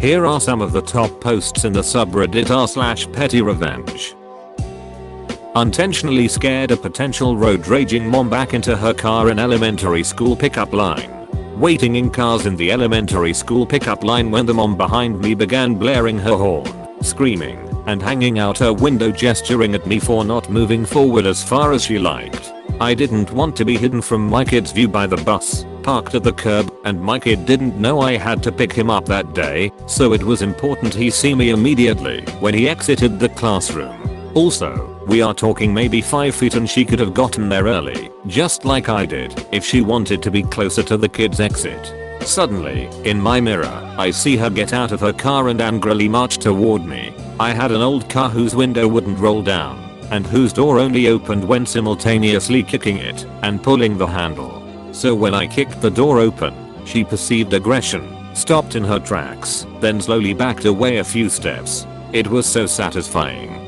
Here are some of the top posts in the subreddit r/pettyrevenge. Unintentionally scared a potential road raging mom back into her car in elementary school pickup line. Waiting in cars in the elementary school pickup line when the mom behind me began blaring her horn, screaming, and hanging out her window gesturing at me for not moving forward as far as she liked. I didn't want to be hidden from my kid's view by the bus, parked at the curb, and my kid didn't know I had to pick him up that day, so it was important he see me immediately when he exited the classroom. Also, we are talking maybe 5 feet and she could have gotten there early, just like I did, if she wanted to be closer to the kid's exit. Suddenly, in my mirror, I see her get out of her car and angrily march toward me. I had an old car whose window wouldn't roll down, and whose door only opened when simultaneously kicking it and pulling the handle. So when I kicked the door open, she perceived aggression, stopped in her tracks, then slowly backed away a few steps. It was so satisfying.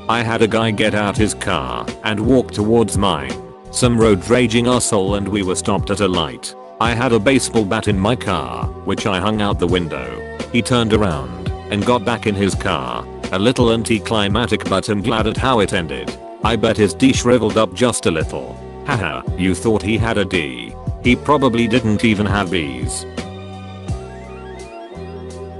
I had a guy get out his car and walk towards mine. Some road raging arsehole, and we were stopped at a light. I had a baseball bat in my car, which I hung out the window. He turned around and got back in his car. A little anticlimactic, but I'm glad at how it ended. I bet his D shriveled up just a little. Haha, you thought he had a D. He probably didn't even have B's.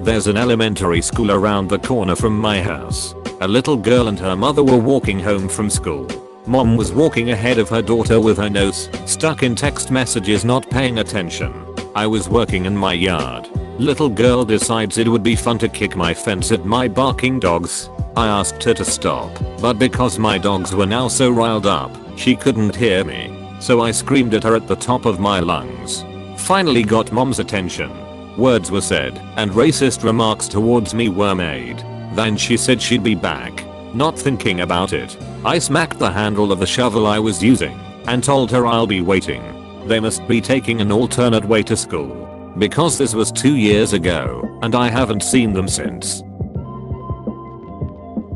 There's an elementary school around the corner from my house. A little girl and her mother were walking home from school. Mom was walking ahead of her daughter with her nose stuck in text messages, not paying attention. I was working in my yard. Little girl decides it would be fun to kick my fence at my barking dogs. I asked her to stop, but because my dogs were now so riled up, she couldn't hear me. So I screamed at her at the top of my lungs. Finally got mom's attention. Words were said, and racist remarks towards me were made. Then she said she'd be back. Not thinking about it, I smacked the handle of the shovel I was using and told her I'll be waiting. They must be taking an alternate way to school, because this was 2 years ago and I haven't seen them since.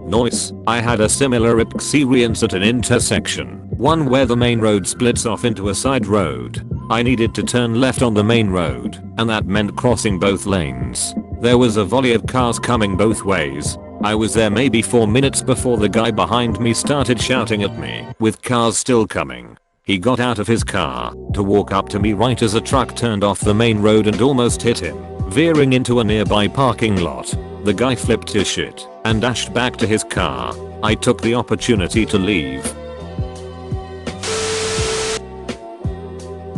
Noise. I had a similar experience at an intersection, one where the main road splits off into a side road. I needed to turn left on the main road, and that meant crossing both lanes. There was a volley of cars coming both ways. I was there maybe 4 minutes before the guy behind me started shouting at me, with cars still coming. He got out of his car to walk up to me right as a truck turned off the main road and almost hit him, veering into a nearby parking lot. The guy flipped his shit and dashed back to his car. I took the opportunity to leave.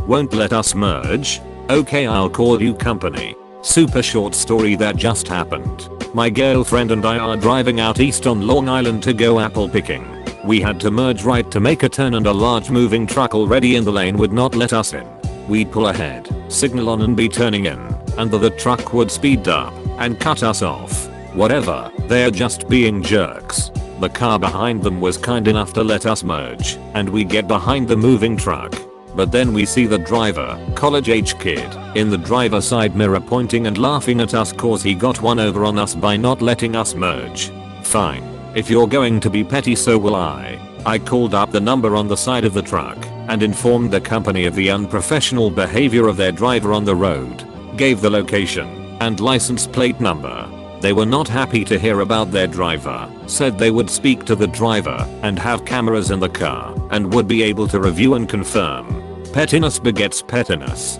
Won't let us merge? Okay, I'll call you company. Super short story that just happened. My girlfriend and I are driving out east on Long Island to go apple picking. We had to merge right to make a turn, and a large moving truck already in the lane would not let us in. We'd pull ahead, signal on and be turning in, and the truck would speed up and cut us off. Whatever, they're just being jerks. The car behind them was kind enough to let us merge, and we get behind the moving truck. But then we see the driver, college-age kid, in the driver's side mirror pointing and laughing at us cause he got one over on us by not letting us merge. Fine. If you're going to be petty, so will I. I called up the number on the side of the truck and informed the company of the unprofessional behavior of their driver on the road. Gave the location and license plate number. They were not happy to hear about their driver, said they would speak to the driver and have cameras in the car and would be able to review and confirm. Pettiness begets pettiness.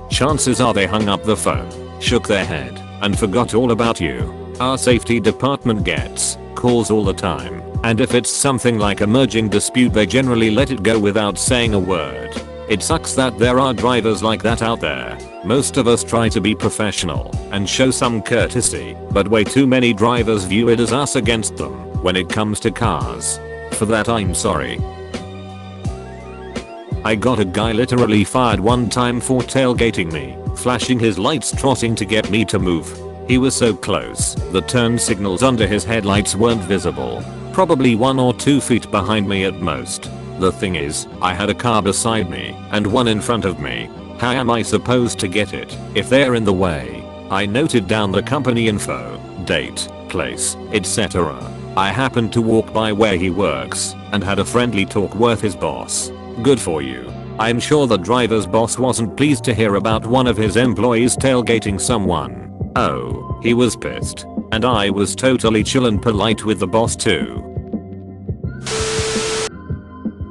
Chances are they hung up the phone, shook their head, and forgot all about you. Our safety department gets calls all the time, and if it's something like a merging dispute, they generally let it go without saying a word. It sucks that there are drivers like that out there. Most of us try to be professional and show some courtesy, but way too many drivers view it as us against them when it comes to cars. For that, I'm sorry. I got a guy literally fired one time for tailgating me, flashing his lights trotting to get me to move. He was so close, the turn signals under his headlights weren't visible. Probably 1 or 2 feet behind me at most. The thing is, I had a car beside me and one in front of me. How am I supposed to get it if they're in the way? I noted down the company info, date, place, etc. I happened to walk by where he works and had a friendly talk with his boss. Good for you. I'm sure the driver's boss wasn't pleased to hear about one of his employees tailgating someone. Oh, he was pissed. And I was totally chill and polite with the boss too.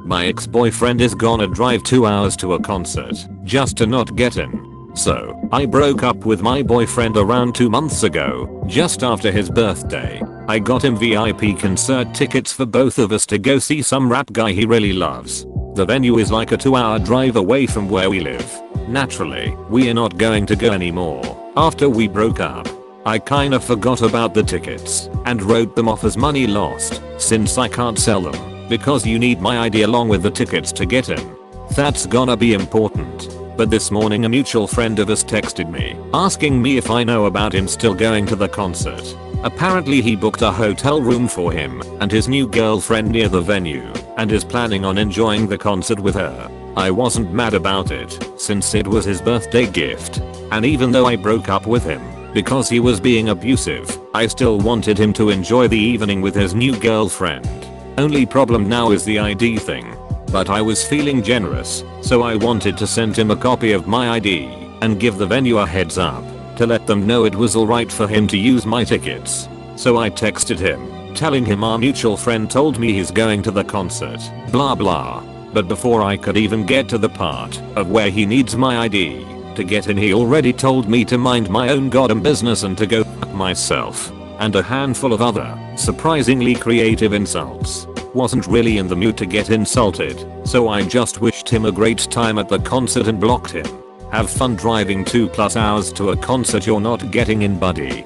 My ex-boyfriend is gonna drive 2 hours to a concert just to not get in. So, I broke up with my boyfriend around 2 months ago, just after his birthday. I got him VIP concert tickets for both of us to go see some rap guy he really loves. The venue is like a 2-hour drive away from where we live. Naturally, we are not going to go anymore after we broke up. I kinda forgot about the tickets and wrote them off as money lost since I can't sell them because you need my ID along with the tickets to get in. That's gonna be important. But this morning a mutual friend of us texted me asking me if I know about him still going to the concert. Apparently he booked a hotel room for him and his new girlfriend near the venue and is planning on enjoying the concert with her. I wasn't mad about it since it was his birthday gift, and even though I broke up with him because he was being abusive, I still wanted him to enjoy the evening with his new girlfriend. Only problem now is the ID thing. But I was feeling generous, so I wanted to send him a copy of my ID and give the venue a heads up to let them know it was alright for him to use my tickets. So I texted him, telling him our mutual friend told me he's going to the concert, blah blah. But before I could even get to the part of where he needs my ID to get in, he already told me to mind my own goddamn business and to go fuck myself. And a handful of other, surprisingly creative insults. Wasn't really in the mood to get insulted, so I just wished him a great time at the concert and blocked him. Have fun driving 2+ hours to a concert you're not getting in, buddy.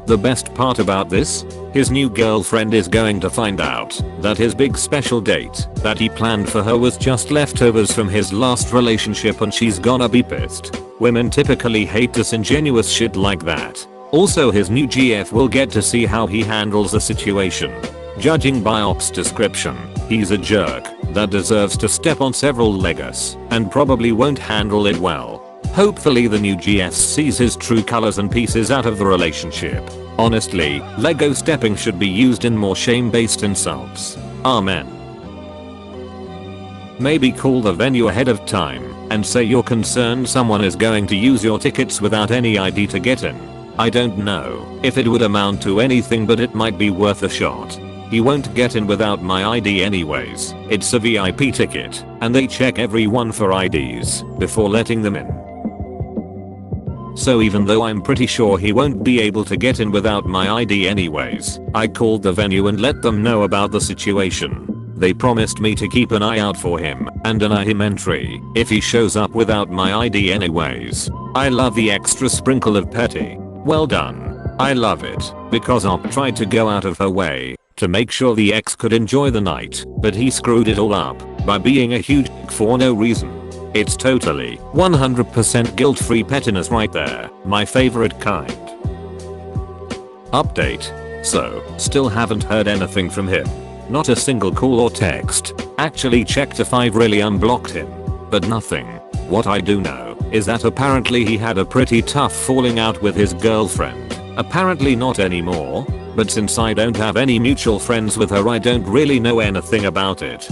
The best part about this? His new girlfriend is going to find out that his big special date that he planned for her was just leftovers from his last relationship, and she's gonna be pissed. Women typically hate disingenuous shit like that. Also, his new GF will get to see how he handles the situation. Judging by Ops description, he's a jerk that deserves to step on several Legos and probably won't handle it well. Hopefully the new GF sees his true colors and pieces out of the relationship. Honestly, Lego stepping should be used in more shame-based insults. Amen. Maybe call the venue ahead of time and say you're concerned someone is going to use your tickets without any ID to get in. I don't know if it would amount to anything, but it might be worth a shot. He won't get in without my ID anyways. It's a VIP ticket, and they check everyone for IDs before letting them in. So even though I'm pretty sure he won't be able to get in without my ID anyways, I called the venue and let them know about the situation. They promised me to keep an eye out for him and deny him entry if he shows up without my ID anyways. I love the extra sprinkle of petty. Well done. I love it, because Op tried to go out of her way to make sure the ex could enjoy the night, but he screwed it all up by being a huge dick for no reason. It's totally 100% guilt-free pettiness right there, my favorite kind. Update. So, still haven't heard anything from him. Not a single call or text. Actually checked if I've really unblocked him, but nothing. What I do know is that apparently he had a pretty tough falling out with his girlfriend. Apparently not anymore, but since I don't have any mutual friends with her, I don't really know anything about it.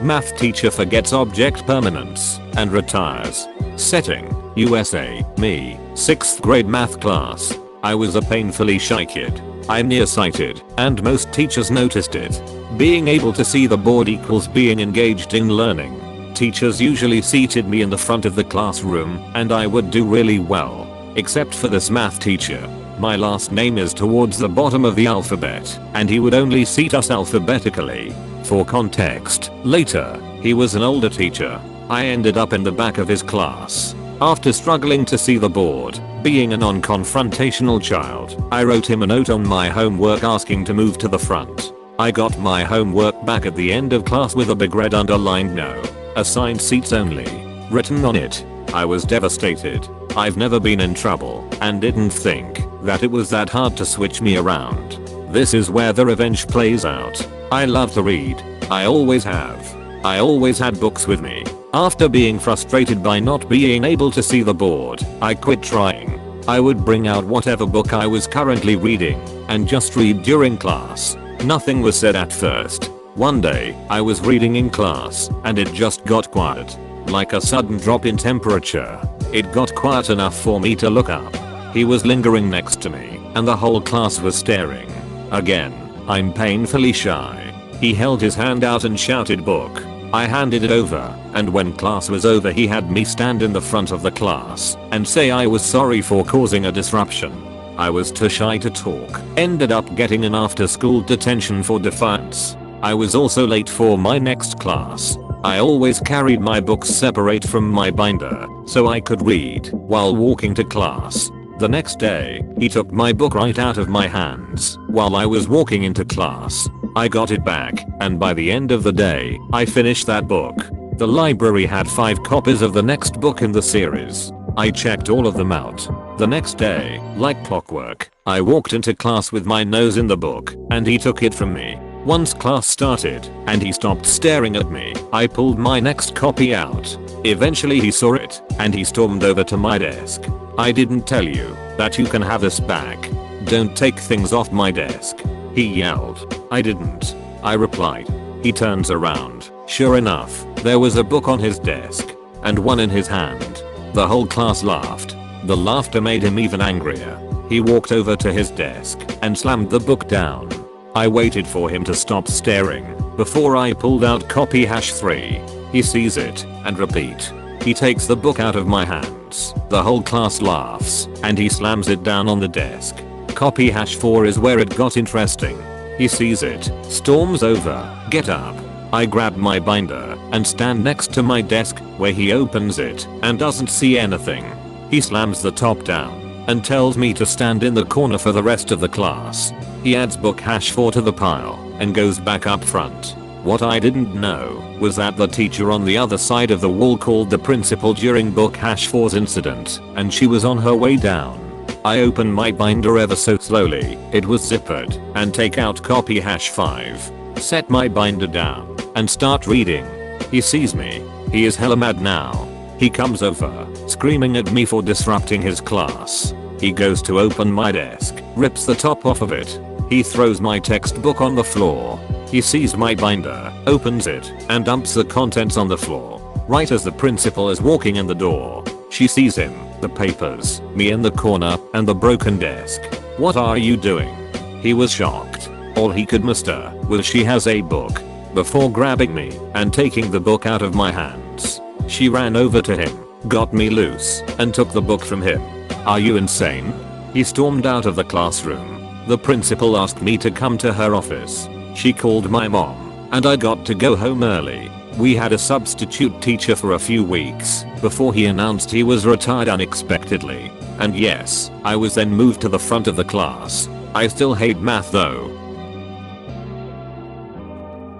Math teacher forgets object permanence and retires. Setting, USA, me, 6th grade math class. I was a painfully shy kid. I'm nearsighted, and most teachers noticed it. Being able to see the board equals being engaged in learning. Teachers usually seated me in the front of the classroom, and I would do really well. Except for this math teacher. My last name is towards the bottom of the alphabet, and he would only seat us alphabetically. For context, later, he was an older teacher. I ended up in the back of his class. After struggling to see the board, being a non-confrontational child, I wrote him a note on my homework asking to move to the front. I got my homework back at the end of class with a big red underlined no. Assigned seats only written on it. I was devastated. I've never been in trouble and didn't think that it was that hard to switch me around. This is where the revenge plays out. I love to read. I always have. I always had books with me. After being frustrated by not being able to see the board, I quit trying. I would bring out whatever book I was currently reading and just read during class. Nothing was said at first. One day, I was reading in class, and it just got quiet. Like a sudden drop in temperature. It got quiet enough for me to look up. He was lingering next to me, and the whole class was staring. Again, I'm painfully shy. He held his hand out and shouted book. I handed it over, and when class was over he had me stand in the front of the class and say I was sorry for causing a disruption. I was too shy to talk. Ended up getting an after school detention for defiance. I was also late for my next class. I always carried my books separate from my binder so I could read while walking to class. The next day, he took my book right out of my hands while I was walking into class. I got it back, and by the end of the day, I finished that book. The library had 5 copies of the next book in the series. I checked all of them out. The next day, like clockwork, I walked into class with my nose in the book, and he took it from me. Once class started, and he stopped staring at me, I pulled my next copy out. Eventually he saw it, and he stormed over to my desk. I didn't tell you that you can have this back. Don't take things off my desk. He yelled. I didn't. I replied. He turns around. Sure enough, there was a book on his desk, and one in his hand. The whole class laughed. The laughter made him even angrier. He walked over to his desk and slammed the book down. I waited for him to stop staring before I pulled out copy #3. He sees it and repeat. He takes the book out of my hands. The whole class laughs and he slams it down on the desk. Copy #4 is where it got interesting. He sees it, storms over, get up. I grab my binder and stand next to my desk where he opens it and doesn't see anything. He slams the top down and tells me to stand in the corner for the rest of the class. He adds book #4 to the pile and goes back up front. What I didn't know was that the teacher on the other side of the wall called the principal during book #4's incident, and she was on her way down. I open my binder ever so slowly, it was zippered, and take out copy #5. Set my binder down and start reading. He sees me. He is hella mad now. He comes over, screaming at me for disrupting his class. He goes to open my desk, rips the top off of it. He throws my textbook on the floor. He sees my binder, opens it, and dumps the contents on the floor. Right as the principal is walking in the door, she sees him, the papers, me in the corner, and the broken desk. What are you doing? He was shocked. All he could muster was she has a book. Before grabbing me and taking the book out of my hands, she ran over to him, got me loose, and took the book from him. Are you insane? He stormed out of the classroom. The principal asked me to come to her office. She called my mom, and I got to go home early. We had a substitute teacher for a few weeks before he announced he was retired unexpectedly. And yes, I was then moved to the front of the class. I still hate math though.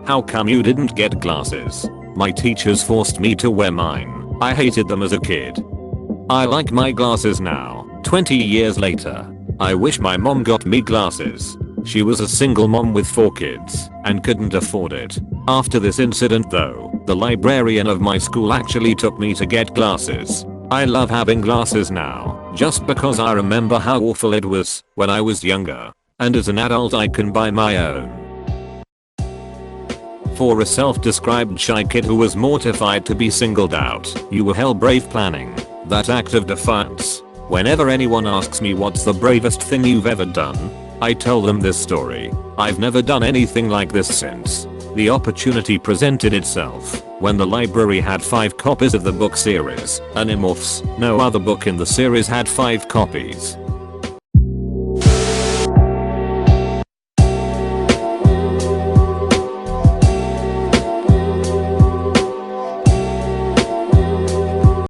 How come you didn't get glasses? My teachers forced me to wear mine. I hated them as a kid. I like my glasses now, 20 years later. I wish my mom got me glasses. She was a single mom with 4 kids and couldn't afford it. After this incident though, the librarian of my school actually took me to get glasses. I love having glasses now, just because I remember how awful it was when I was younger. And as an adult I can buy my own. For a self-described shy kid who was mortified to be singled out, you were hell brave planning that act of defiance. Whenever anyone asks me what's the bravest thing you've ever done, I tell them this story. I've never done anything like this since. The opportunity presented itself when the library had 5 copies of the book series, Animorphs. No other book in the series had 5 copies.